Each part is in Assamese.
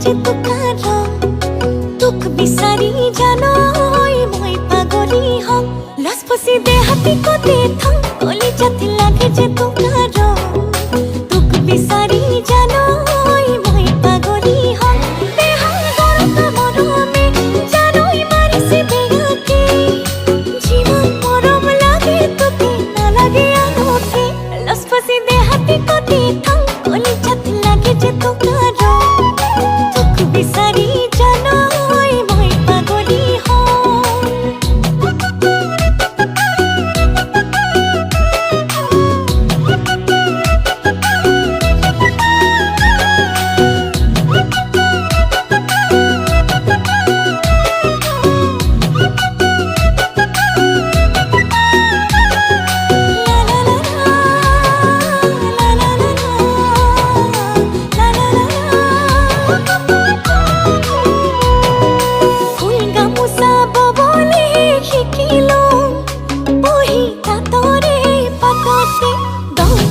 যে তুকার তুক বিসারি জানো মই পাগলি হম লস ফসি দে হাতি কো দে থম কলি জাতি লাগে যে তুকার তুক বিসারি জানো মই পাগলি হম বেহাল গরতা মরমে জানোই মারিসি বেগাকে জীবন মরম লাগে তোকে না লাগে আলোকে লস ফসি দে হাতি কো দে থম কলি জাতি লাগে যে তুকার বিসারি জানো মই পাগলি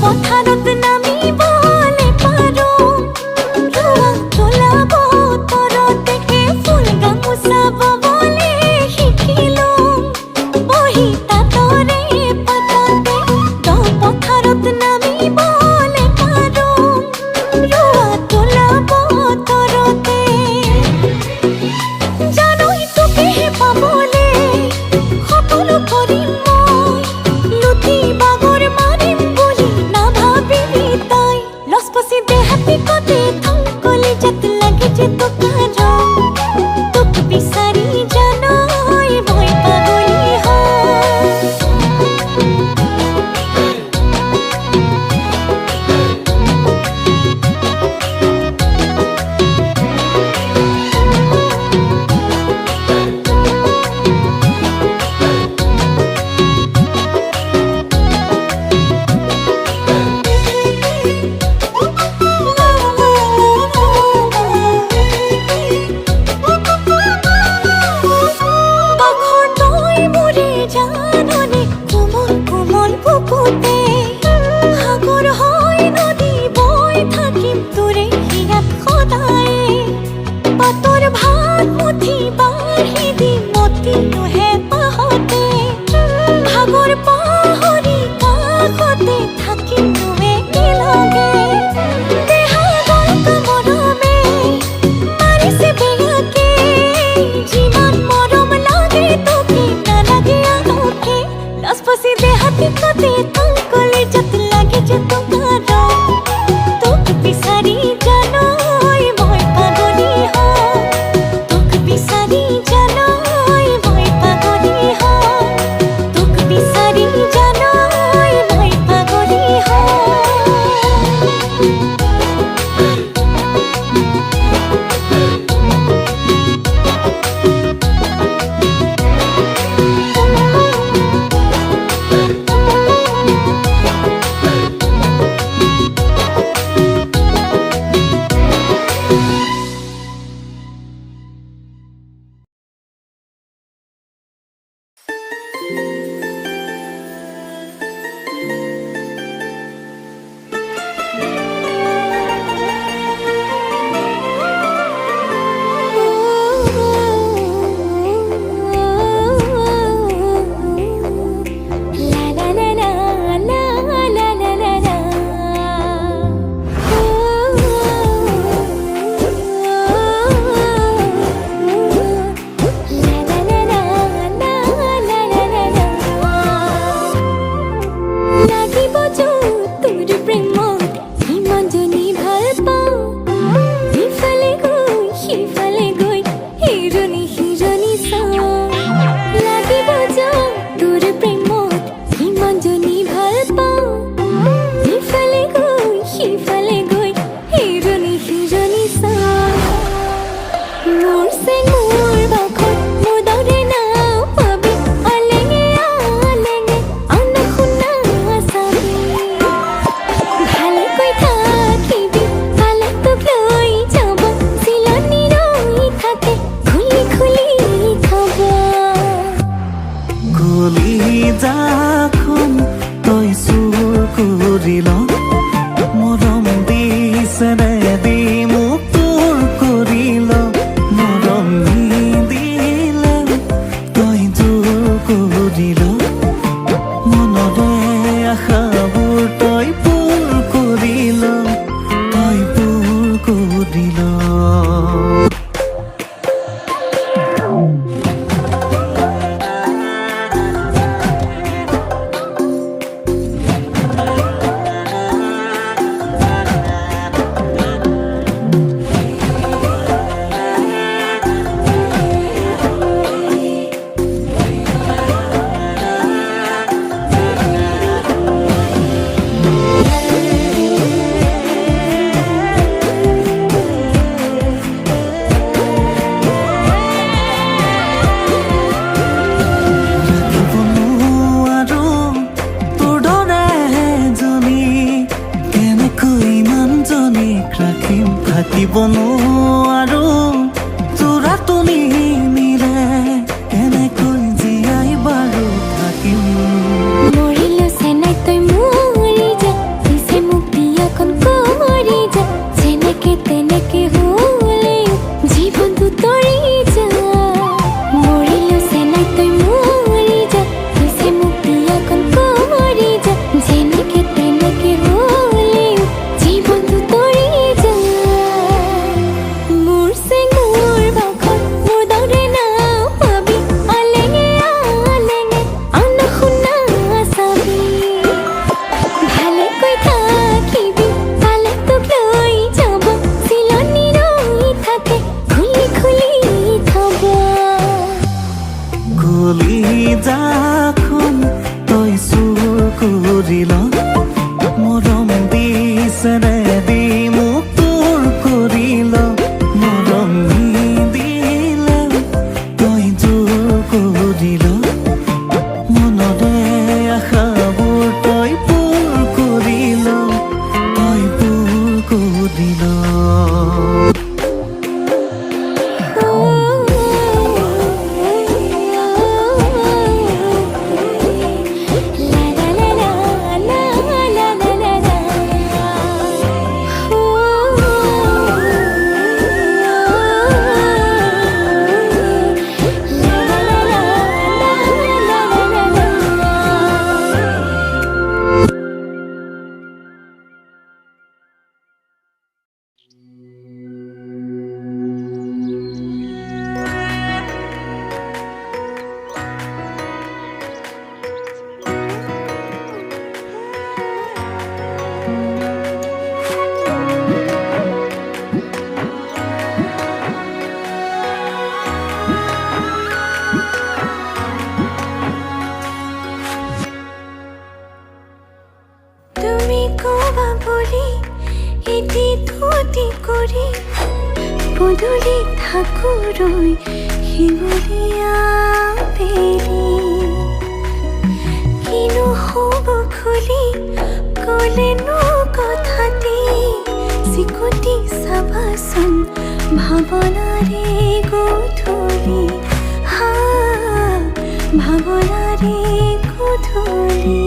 পথারত নামি বলে পারো রোয়া তোলাবো তরতে ফুল গামুছাব বলে শিখিলো বহি তাতরে পাততে পথারত নামি বলে পারো রোয়া তোলাবো তরতে জানোই তোকে পাবলে সকলো কৰিম মই লুটি বাগৰ মাৰিম लसपसी दे हाथी को दे थम कोली जत लगे जे तो कारो तुक बिसारी जानो মই पागली हो তোৰে হিয়াত সদায় পাতৰ ভাত মুঠি বাঢ়ি দি মতিলোহে পাহতে ভাগৰ পাহৰি কাষতে থাকিলোৱে একেলগে দেহা গল কামৰমে মাৰিছে বেয়াকে যিমান মৰম লাগে তোকে নালাগে আনকে লাজ পাছি দেহাতি কতে তংকলে যত লাগে যে তোমাৰ তোক বিচাৰি জানৈ মই পাগলী হওঁ তোক বিচাৰি জানৈ মই পাগলী হওঁ তোক বিচাৰি জানৈ মই পাগলী হওঁ কৰি পদূলি থাকো ৰৈ শিমলীয়া বেলি কিনো হ'ব খুলি ক'লেনো কথাটি চিকুটি চাবাচোন ভাৱনাৰে গধূলি ভাৱনাৰে গধূলি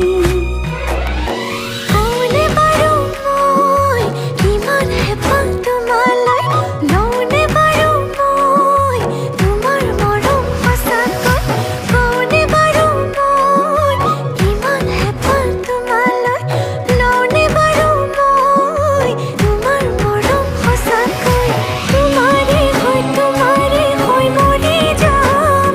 কওঁনে বাৰু মই কিমান হেঁপাহ তোমালৈ লওঁনে বাৰু মই তোমাৰ মৰম সঁচাকৈ কওঁনে বাৰু মই কিমান হেঁপাহ তোমালৈ লওঁনে বাৰু মই তোমাৰ মৰম সঁচাকৈ তোমাৰে হৈ মৰি যাম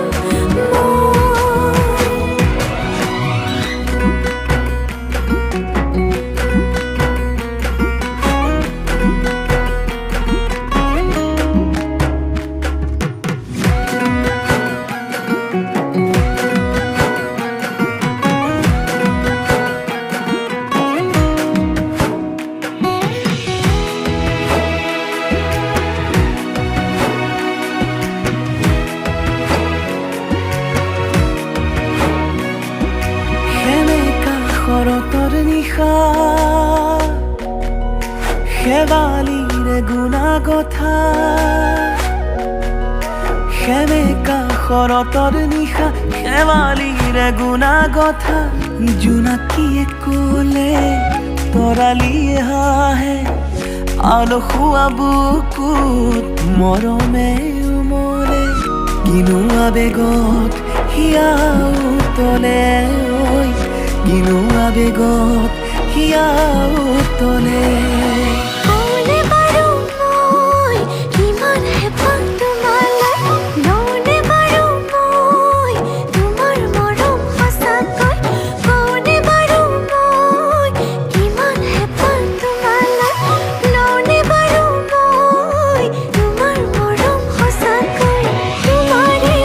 শৰতৰ নিশা শেৱালিৰে গুণাগথা সেমেকা শৰতৰ নিশা শেৱালিৰে গুণাগথা জোনাকীয়ে ক'লে তৰালিয়ে হাঁহে আলসুৱা বুকুত মৰমে উমলে কিনো আবেগত হিয়া উতলে ঐ কিনো আবেগত হিয়া উতলে কওঁনে বাৰু মই কিমান হেঁপাহ তোমালৈ লওঁনে বাৰু মই তোমাৰ মৰম সঁচাকৈ কওঁনে বাৰু মই কিমান হেঁপাহ তোমালৈ লওঁনে বাৰু মই তোমাৰ মৰম সঁচাকৈ তোমাৰে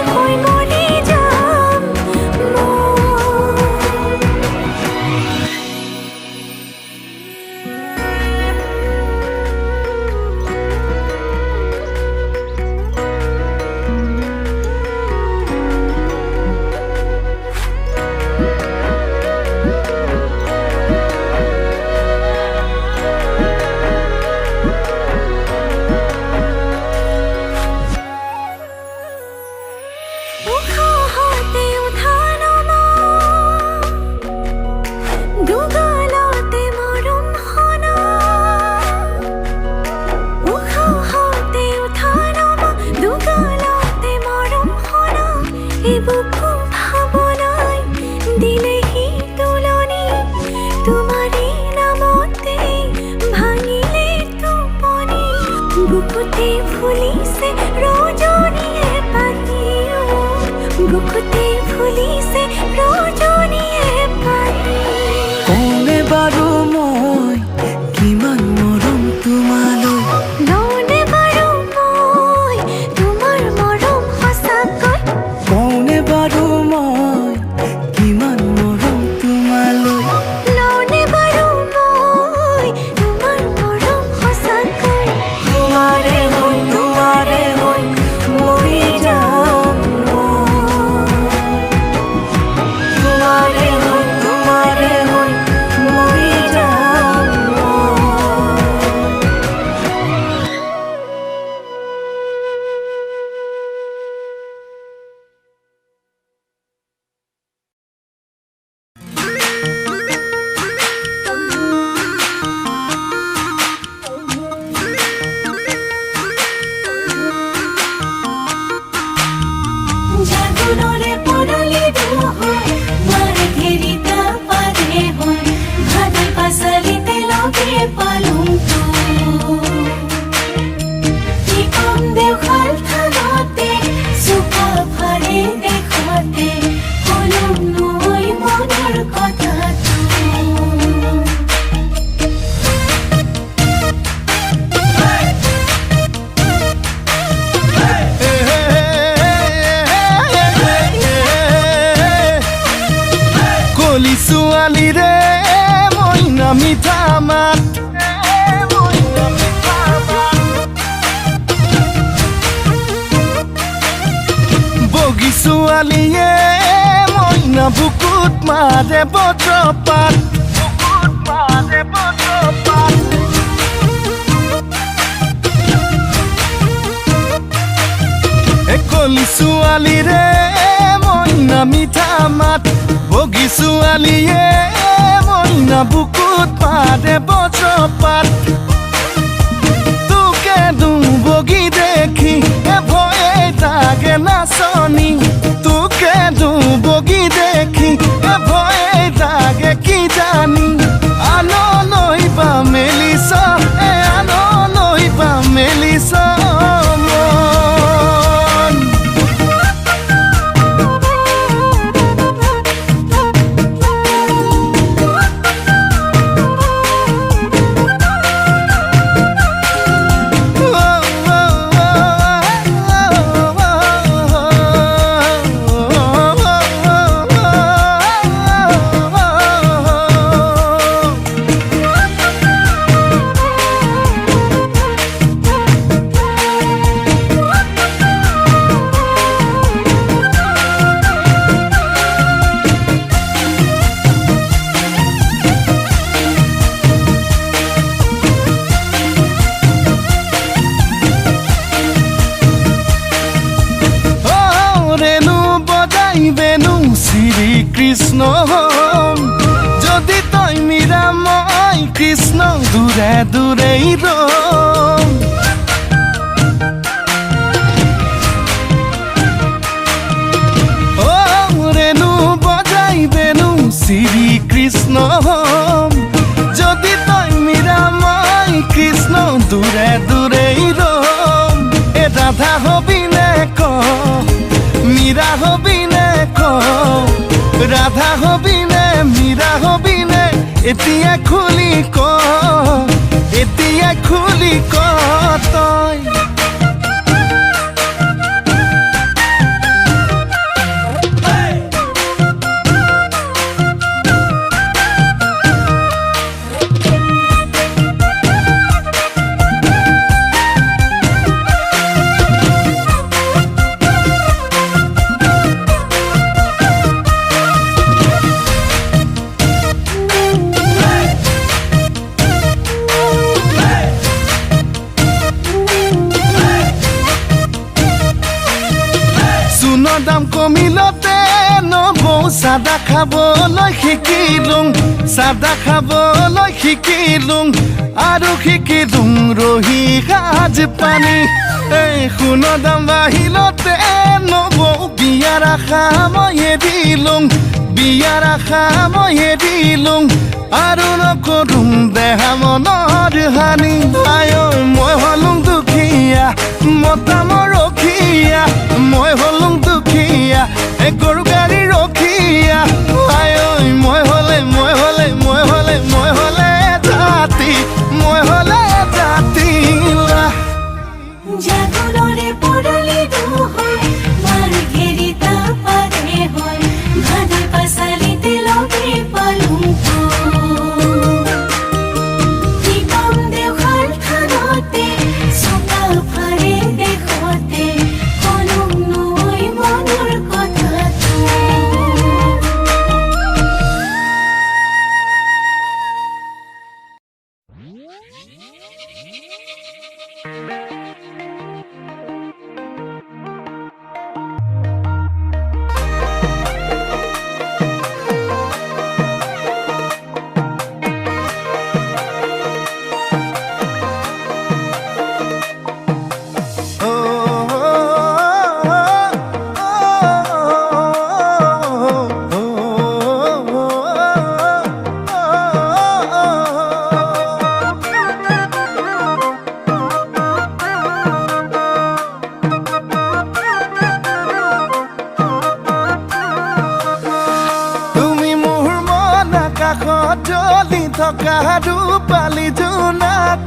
হৈ মৰি যাম উশাহতে উঠা নমা দুগালতে মৰম সনা উশাহতে উঠা নমা দুগালতে মৰম সনা এইবুকু ভাৱনাই দিলেহি তুলনি তোমাৰে নামতে ভাঙিলে টোপনি বুকুতে ফুলিছে ৰজনীয়ে পাহি বুকুতে ফুলিছে ৰজনীয়ে পাহি কওঁনে বাৰু মই কিমান মৰম তোমালৈ লওঁনে বাৰু মই তোমাৰ মৰম সঁচাকৈ কওঁনে বাৰু মই কিমান মৰম তোমালৈ লওঁনে বাৰু মই তোমাৰ মৰম সঁচাকৈ তোমাৰে হৈ মৰি যাম তোমাৰে হৈ মৰি যাম জাগুনরে পড়লি হয় মার ঘেরিতা পারে হয় ভাদে পাসালিতে লগে পালুম তো কি কম দেওখাল থানতে সুপা ফারে দেখতে হলুম নই মনের কথা ছোৱালী ৰে মইনা মিঠা মাত ছোৱালীয়ে মইনা বুকুত মাৰে বজ্ৰপাত কলি ছোৱালীৰে মইনা মিঠা মাত বগী ছোৱালীয়ে মইনা বুকুত মাৰে বজ্ৰপাত তোকে বগী দেখি ভয়ে লাগে নাচনি তোকে বগী দেখি ভয়ে লাগে কি জানি আনলৈ বা মেলিছ আনলৈ বা মেলিছ বেনু শ্ৰী কৃষ্ণ যদি তই মীৰা মই কৃষ্ণ দূৰে দূৰেই ৰম ৰেণু বজাই বেনু শ্ৰী কৃষ্ণ যদি তই মীৰা মই কৃষ্ণ দূৰে দূৰেই ৰম এ ৰাধা হবি নে ক মীৰা হবি রাধা হবি নে মীরা হবি নে এতিয়া খুলি ক তই দাম কমিলতে নবৌ চাদা খাবলৈ শিকিলোঁ আৰু শিকিলোঁ ৰহি সাজ পানী সোণৰ দাম বাঢ়িলতে নবৌ বিয়াৰ আশা মই এৰিলোঁ আৰু নকৰোঁ দেহা মনৰ হানি আই মই হলোঁ দুখীয়া মতা মৰখীয়া মই হলোঁ দুখীয়া গৰু গাড়ী ৰখীয়া আই মই হলে জাতি জাগৰণে পৰলি দুহৈ মাৰ ঘেৰি তাপাৰে হয় ভাদৰ পাছালিতে লগে পালোঁ নিগম দেওশাল থানতে চকা ফাৰে দেখতে কলম নৈ মনৰ কথাটো জ্বলি থকা ৰূপালী জোনাক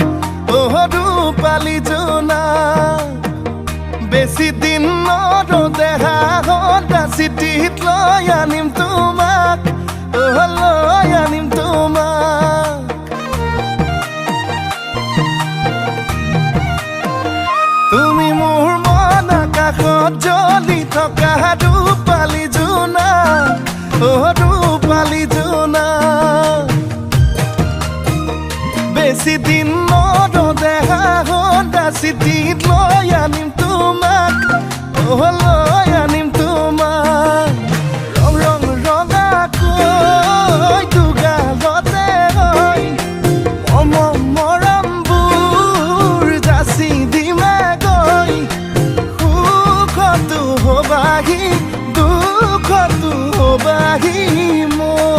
ৰূপালী জোনাক বেছি দিন নৰদেহা সদা চিঠিত লৈ আনিম তোমাক তুমি মোৰ মন আকাশত জ্বলি থকা বেছি দিন নদেহা সদা চিঠি লৈ আনিম তোমাক লৈ আনিম তোমাক ৰং ৰং ৰঙাকৈ দুগালতে হৈ মৰমবোৰ যাচি দিমে গৈ সুখতো হবাহি দুখতো হবাহি মোৰ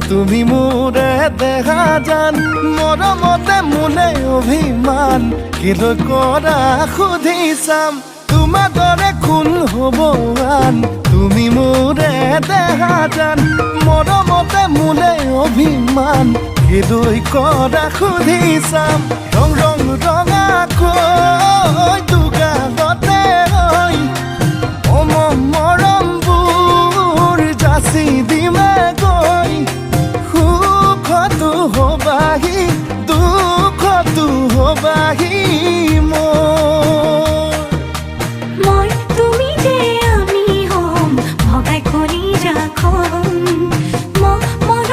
তুমি মোৰে দেখা জান মৰমতে মোলে অভিমান কিলৈ কৰা সুধি চাম তোমাৰ দৰে কোন হ'ব আন তুমি মোৰে দেখা জান মৰমতে মোলে অভিমান কিলৈ কৰা সুধি চাম ৰং ৰং ৰঙাকৈ দুগালতে হৈ মৰমবোৰ যাচি দিমে গৈ সুখতো হবাহি দুখতো হবাহি মই তুমি যে আমি হম ভগাই খনি ৰাখম মৰমৰ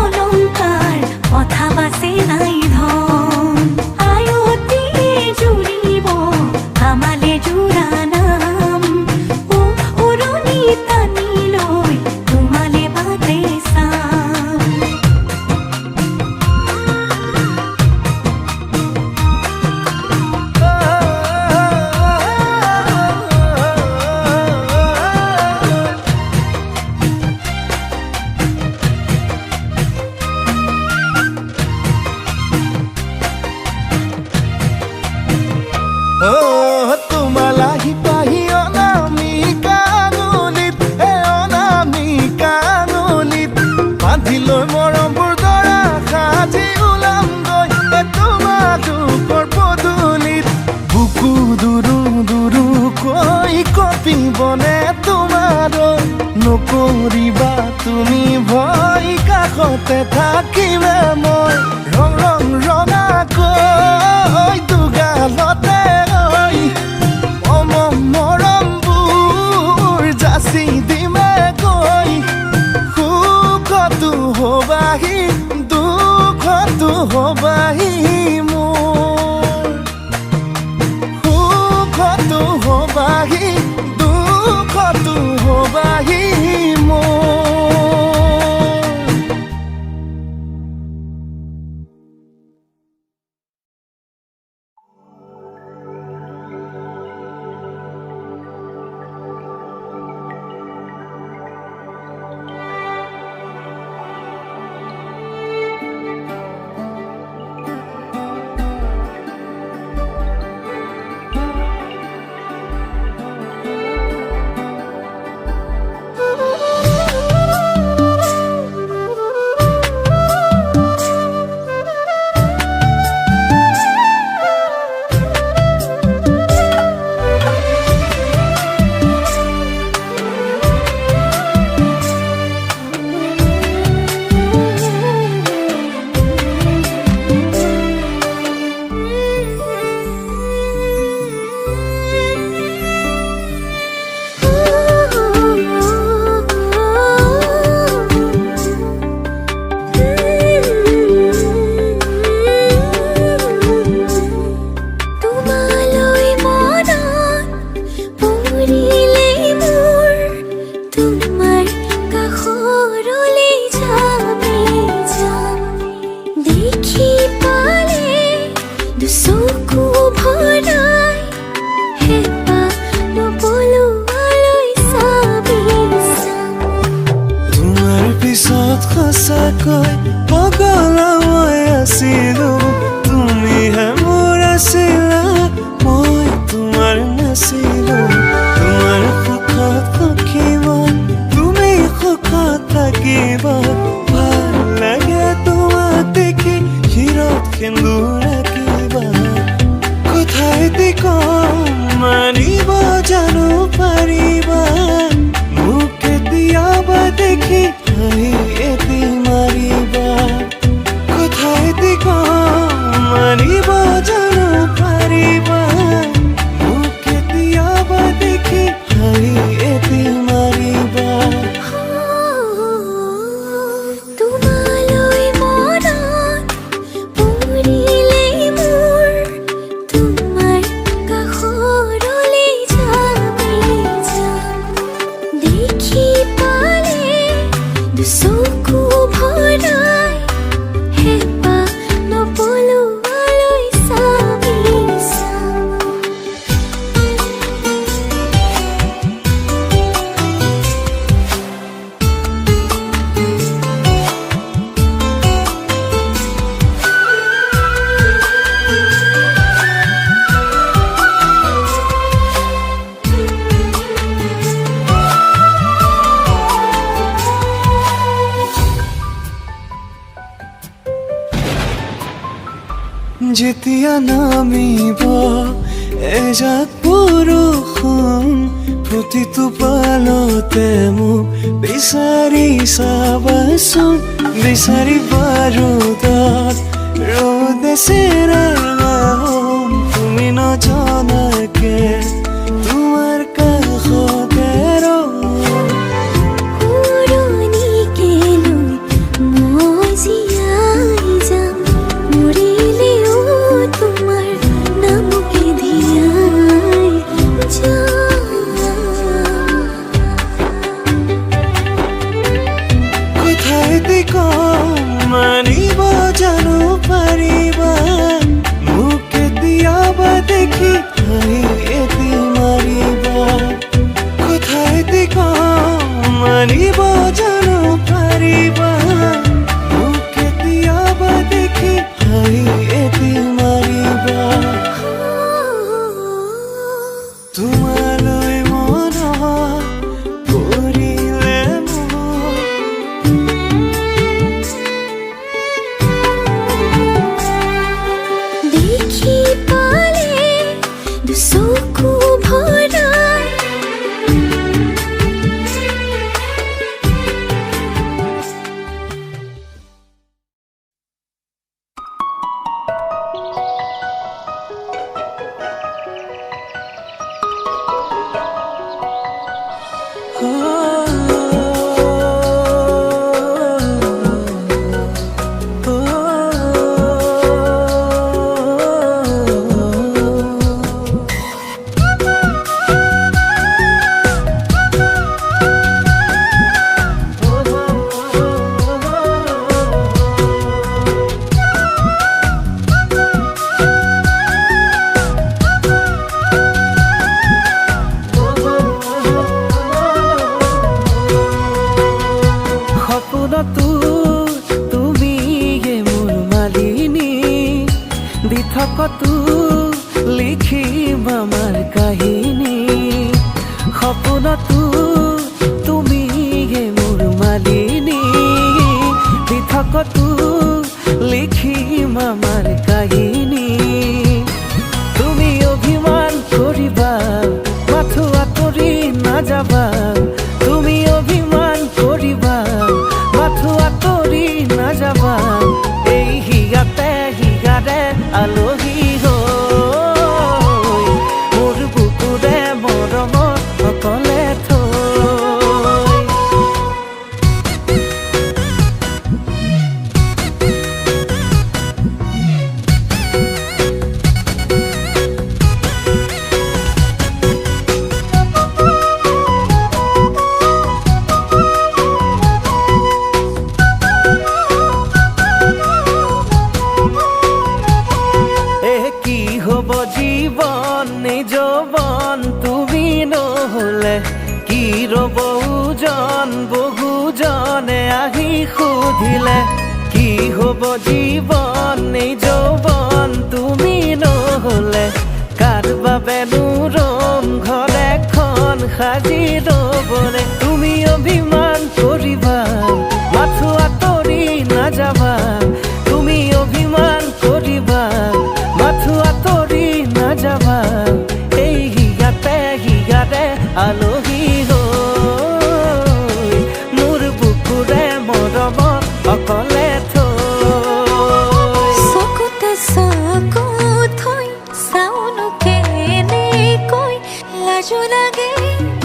অলংকাৰ কথা বাচে নাই ধন আয়তিয়ে জুৰিব আমালে জোৰা নাম উৰণি টানি লৈ তোমালে বাটে চাম তোমালাহি পাহি অনামিকা আঙুলিত অনামিকা আঙুলিত বান্ধি লৈ মৰমবোৰ দৰা সাজি ওলাম গৈ তোমাৰ দুখৰ পদূলিত বুকু দুৰু দুৰুকৈ কঁপিবনে তোমাৰ নকৰিবা তুমি ভয় কাষতে থাকিমে মই ৰং ৰং ৰঙাকৈ দুগালতে হৈ মৰমবোৰ যাচি দিমে গৈ সুখতো হবাহি দুখতো হবাহি মোৰ সুখতো হবাহি দুখতো হবাহি মোৰ সঁচাকৈ পাগল মই আছিলো তুমিহে মোৰ আছিলা মই তোমাৰ নাছিলো তোমাৰ সুখত সুখীব তুমি সুখত থাকিব ভাল লাগে তোমাক দেখি শিৰত সেন্দুৰ ৰাখিবা কথাই দি যেতিয়া নামিব এজাক বৰষুণ প্ৰতিটো পালতে মোক বিচাৰি চাবাচোন বিচাৰি বাৰুদত ৰ'দে চেৰাম তুমি নজনাকে তোমাৰ কাষতে পুৰণিকে লৈ মই জীয়াই যাম মৰিলেও তোমাৰ নামকে ধিয়াই যাম কথাইতে কম মানিব জানো পাৰিবা মোক কেতিয়াবা দেখি হাঁহি এটি মাৰিবা কথাইতে কম মানিব জানো পাৰিবা মোক কেতিয়াবা দেখি হাঁহি এটি মাৰিবা তোমালৈ মনত পৰিলে মোৰ দেখি পালে দুচকু ভৰাই সপোনতো তুমিয়ে মোৰ মালিনী দিঠকতো লিখিম আমাৰ কাহিনী সপোনতো তুমিয়ে মোৰ মালিনী দিঠকতো লিখিম আমাৰ কাহিনী তুমি অভিমান কৰিবা মাথো আঁতৰি নাযাবা তুমি অভিমান কৰিবা মাথো আঁতৰি নাযাবা এই হিগাতে হিগাৰে আলহী হৈ মোৰ বুকুৰে মৰমত অকলে থৈ কি হব জীবন যৌবন তুমি নহলে কি ৰব ওজন বহুজনে আহি সুধিলে কি হব জীবন যৌবন তুমি নহলে কাৰ বাবেনো ৰম ঘৰ এখন সাজি ৰবলে তুমি অভিমান কৰিবা মাথো আঁতৰি নাযাবা তুমি অভিমান কৰিবা মাথো আঁতৰি নাযাবা এই হিগাতে হিগাৰে আলহী হৈ মোৰ বুকুৰে মৰমত অকলে থৈ চকুতে চকু থৈ চাউনো কেনেকৈ লাজো লাগে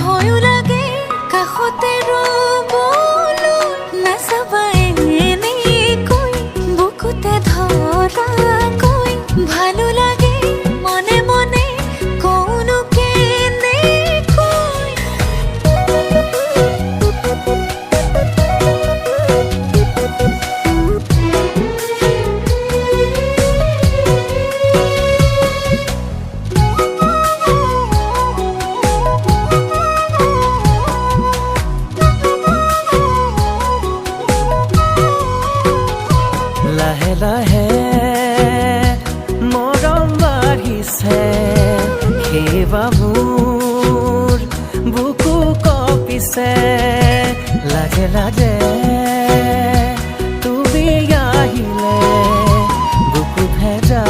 ভয়ো লাগে কাষতে ৰ'বলৈ নাচাবা এনেকৈ বুকুতে ধৰাকৈ ভালো লাগে মনে মনে কৌনো কেনেকৈ লাহে লাহে মৰম বাঢ়িছে সেইবা মোৰ বুকু কঁপিছে লাজে লাজে তুমি আহিলে বুকু ভেজা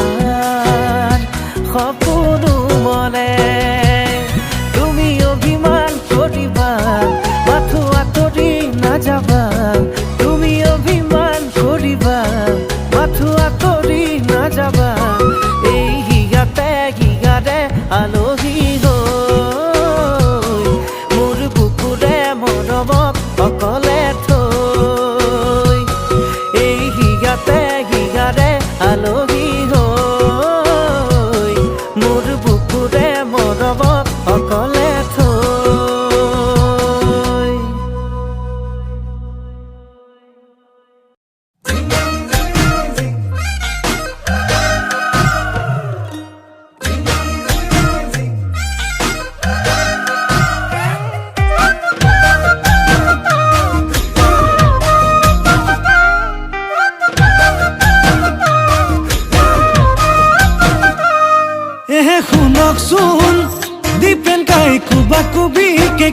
কুবাকুবি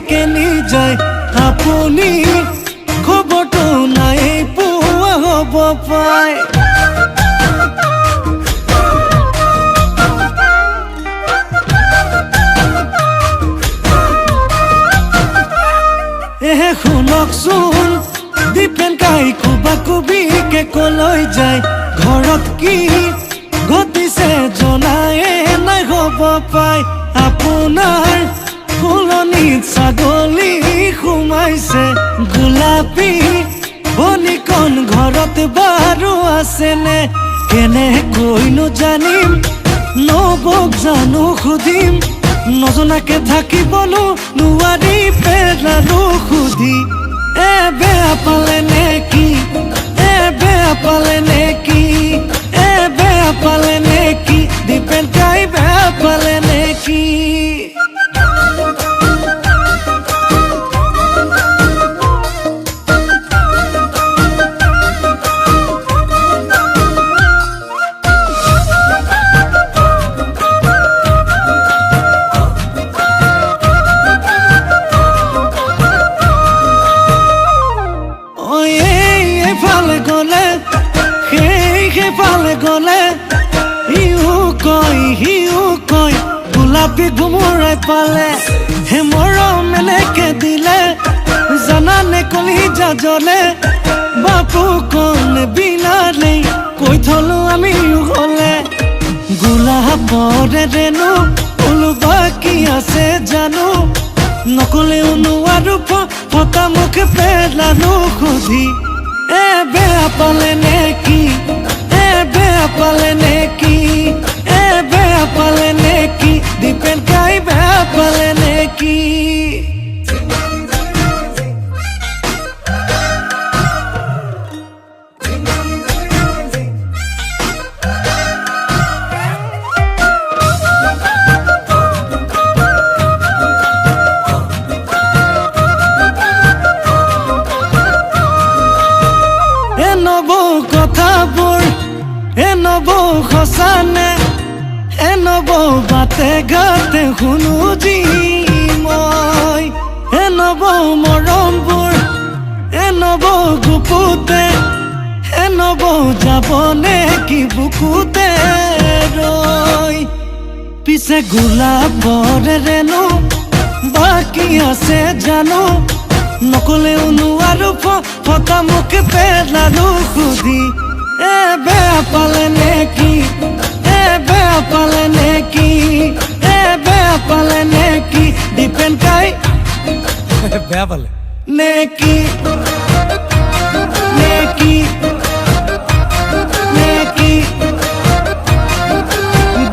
কেনি যায় আপুনি খবৰটো নাই পোৱা হ'ব পায় শুনকচোন দীপেন কাই কুবাকুবি কলৈ যায় ঘৰত কি ঘটিছে জনায়ে নাই হ'ব পায় আপোনাৰ ফুলনিত ছাগলী সোমাইছে গোলাপী বনিকণ ঘৰত বাৰু আছেনে কেনেকৈনো জানিম নবৌক জানো সুধিম নজনাকে থাকিবনো নোৱাৰি পেলালো সুধি বেয়া পালে নেকি বেয়া পালে নেকি বেয়া পালে নেকি দীপেন কাই বেয়া পালে নেকি গোলাপী ঘুমৰাই পালে হে মৰম এনেকে দিলে জানানে কলিজা জ্বলে বাপু কণ বিলালে কৈ থলো আমি হলে গোলাপৰে ৰেণু ওলোবা কি আছে জানো নকলেও নোৱাৰো ফটা মুখ পেলানো সুধি বেয়া পালে নেকি বেয়া পালে নেকি বেয়া পালে নেকি দীপেন কাই বেয়া পালে নেকি নবৌ কথাবোৰ নবৌ সঁচানে নবৌ বাটে ঘাটে শুনো যি মই নবৌ মৰমবোৰ নবৌ গুপুতে নবৌ যাবনে কি বুকুতে ৰৈ পিছে গোলাপৰে ৰেণু বাকী আছে জানো নকলেও নোৱাৰো ফটা মুখ পেলালো সুধি বেয়া পালে নেকি বেয়া পালে নেকি বেয়া পালে নেকি দীপেন কাই বেয়া পালে নেকি নেকি নেকি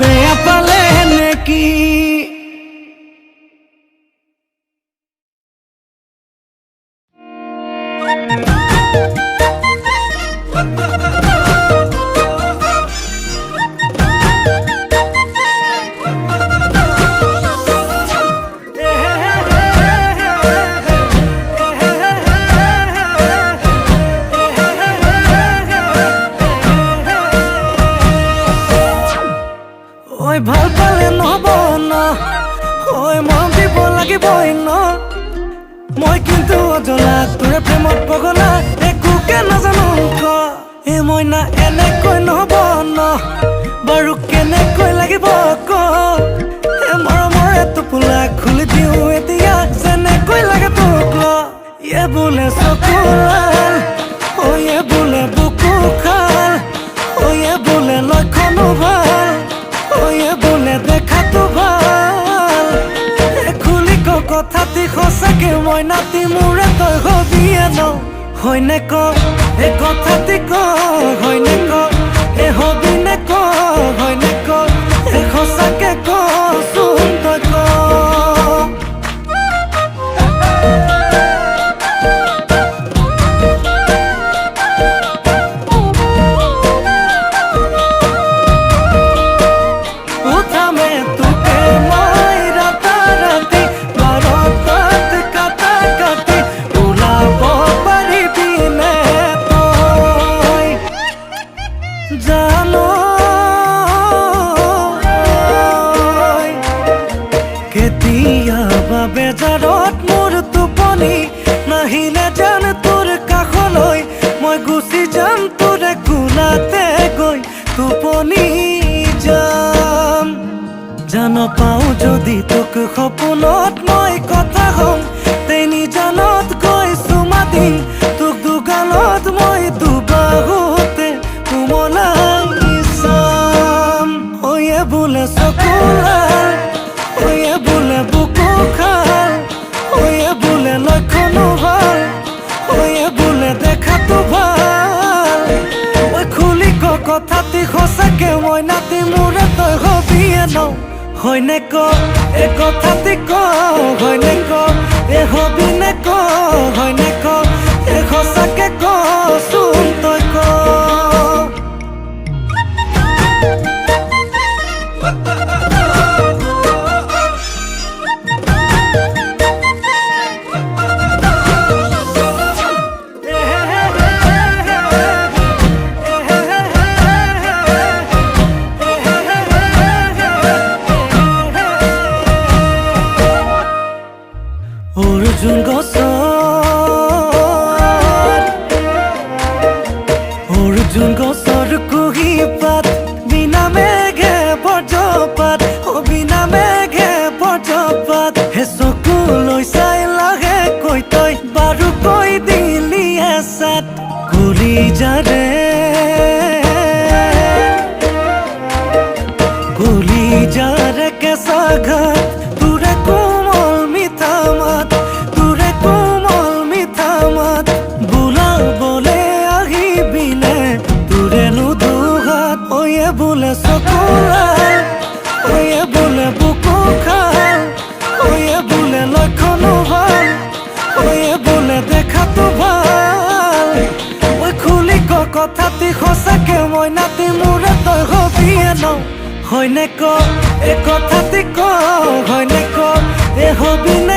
বেয়া পালে নেকি ভাল পালে নহব ন মৰম দিব লাগিবই ন মই কিন্তু অজলা তোৰে প্ৰেমত পগলা একোকে নাজানো ক মইনা এনেকৈ নহব ন বাৰু কেনেকৈ লাগিব ক মৰমৰ টোপোলা খুলি দিওঁ এতিয়া যেনেকৈ লাগে তোক বোলে চকুলাল বোলে বুকু খাল বোলে লক্ষণো ভাল বোলে দেখাতো ভাল খুলি ক কথাটি সঁচাকে মই নাতি মোৰে তই হবিয়ে ন হয়নে ক কথাটি ক হয়নে ক হবি নে ক হয়নে ক সঁচাকে কচোন তই ক কেতিয়া কেতিয়াবা বেজাৰত মোৰ টোপনি নাহিলে জান তোৰ কাষলৈ মই গুচি যাম তোৰে কোলাতে গৈ টোপনি যাম জান পাওঁ যদি তোক সপোনত মই কথা কম তেনি জানত গৈ চুমা দিম তোক দুগালত মই দুবাহুতে কোমলাই চাম ঐয়ে বোলে চকুলাল ঐয়ে বোলে বুকু খাল ঐয়ে বোলে লক্ষণো ভাল ঐয়ে বোলে দেখাতো ভাল ঐ খুলি ক কথাটি সঁচাকে মই নাতি মোৰে তই হবিয়ে ন হয়নে ক এ কথাটি ক হয়নে ক এ হবি নে ক হয়নে ক এ সঁচাকে কচোন তই ক অৰ্জুন গছৰ কুহি পাত বিনা মেঘে বজ্ৰপাত বিনা মেঘে বজ্ৰপাত হে চকুলৈ চাই লাহে কৈ তই বাৰু কৈ দিলি এচাত কলিজাৰে কেঁচা ঘাট তোৰে কোমল মিঠা মাত তোৰে কোমল মিঠা মাত বোলাবলে আহিবিনে তোৰেনো দুহাত ঐয়ে বোলে চকুলাল ঐয়ে বোলে বুকু খাল ঐয়ে বোলে লক্ষণো ভাল ঐয়ে বোলে দেখাতো ভাল ঐ খুলি ক কথাটি সঁচাকে মই নাতি মোৰে তই হবিয়ে ন হয়নে ক এ কথাটি ক হয়নে ক এ হবি নে